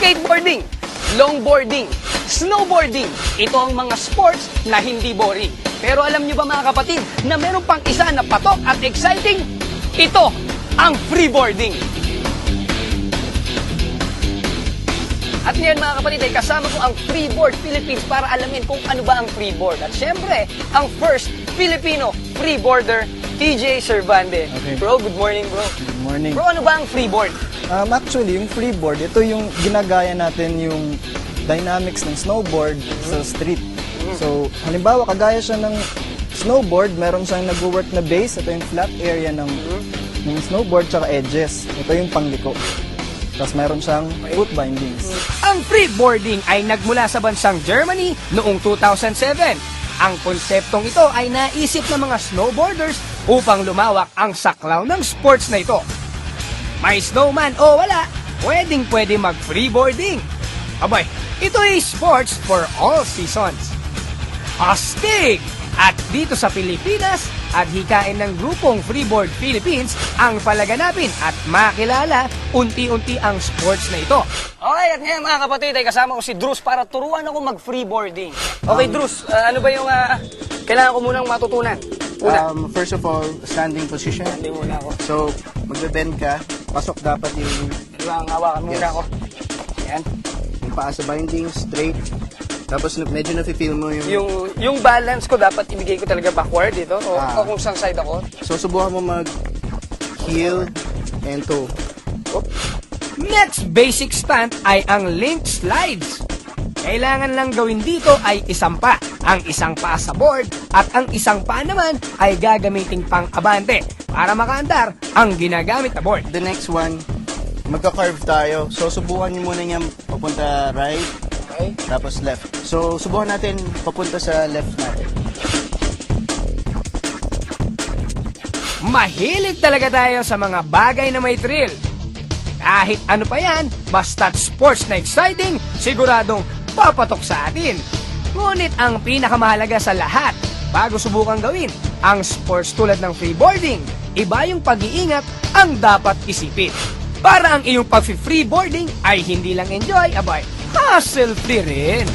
skateboarding, longboarding, snowboarding. Ito ang mga sports na hindi boring. Pero alam nyo ba mga kapatid na meron pang isa na patok at exciting? Ito ang freeboarding. At ngayon mga kapatid ay kasama ko ang Freeboard Philippines para alamin kung ano ba ang freeboard. At syempre, ang first Filipino freeboarder, TJ Servande. Okay. Bro, good morning bro. Good morning. Bro, ano ba ang freeboard? Actually, yung freeboard, ito yung ginagaya natin yung dynamics ng snowboard sa street. So, halimbawa, kagaya siya ng snowboard, meron siyang nag-work na base. Ito yung flat area ng snowboard, tsaka edges. Ito yung pangliko. Tapos meron siyang foot bindings. Ang freeboarding ay nagmula sa bansang Germany noong 2007. Ang konseptong ito ay naisip ng mga snowboarders upang lumawak ang saklaw ng sports na ito. May snowman o wala, pwedeng-pwede mag-freeboarding. Abay, ito ay sports for all seasons. Astig! At dito sa Pilipinas, at hikain ng grupong Freeboard Philippines ang palaganapin at makilala unti-unti ang sports na ito. Okay, at ngayon mga kapatid ay kasama ko si Drus para turuan ako mag-freeboarding. Okay, Drus, ano ba yung kailangan ko munang matutunan? Una. First of all, standing position. Hindi muna ako. So, magbe-bend ka. Pasok dapat yung Kailangan hawakan muna Yes. ako. Ayan. paa sa binding, straight. Tapos medyo nafe-feel mo yung... Yung balance ko dapat ibigay ko talaga backward dito o kung saan side ako. So, subukan mo mag-heel and toe. Next basic stunt ay ang link slides. Kailangan lang gawin dito ay isang pa. Ang isang paa sa board at ang isang paa naman ay gagamiting pang abante para makaandar ang ginagamit na board. The next one, magka-curve tayo. So, subukan nyo muna niyang papunta right, Okay? tapos left. So, subukan natin papunta sa left natin. Mahilig talaga tayo sa mga bagay na may thrill. Kahit ano pa yan, basta't sports na exciting, siguradong papatok sa atin. Ngunit ang pinakamahalaga sa lahat, bago subukang gawin ang sports tulad ng freeboarding, iba yung pag-iingat ang dapat isipin. Para ang iyong pag-freeboarding ay hindi lang enjoy, abay, hassle-free rin.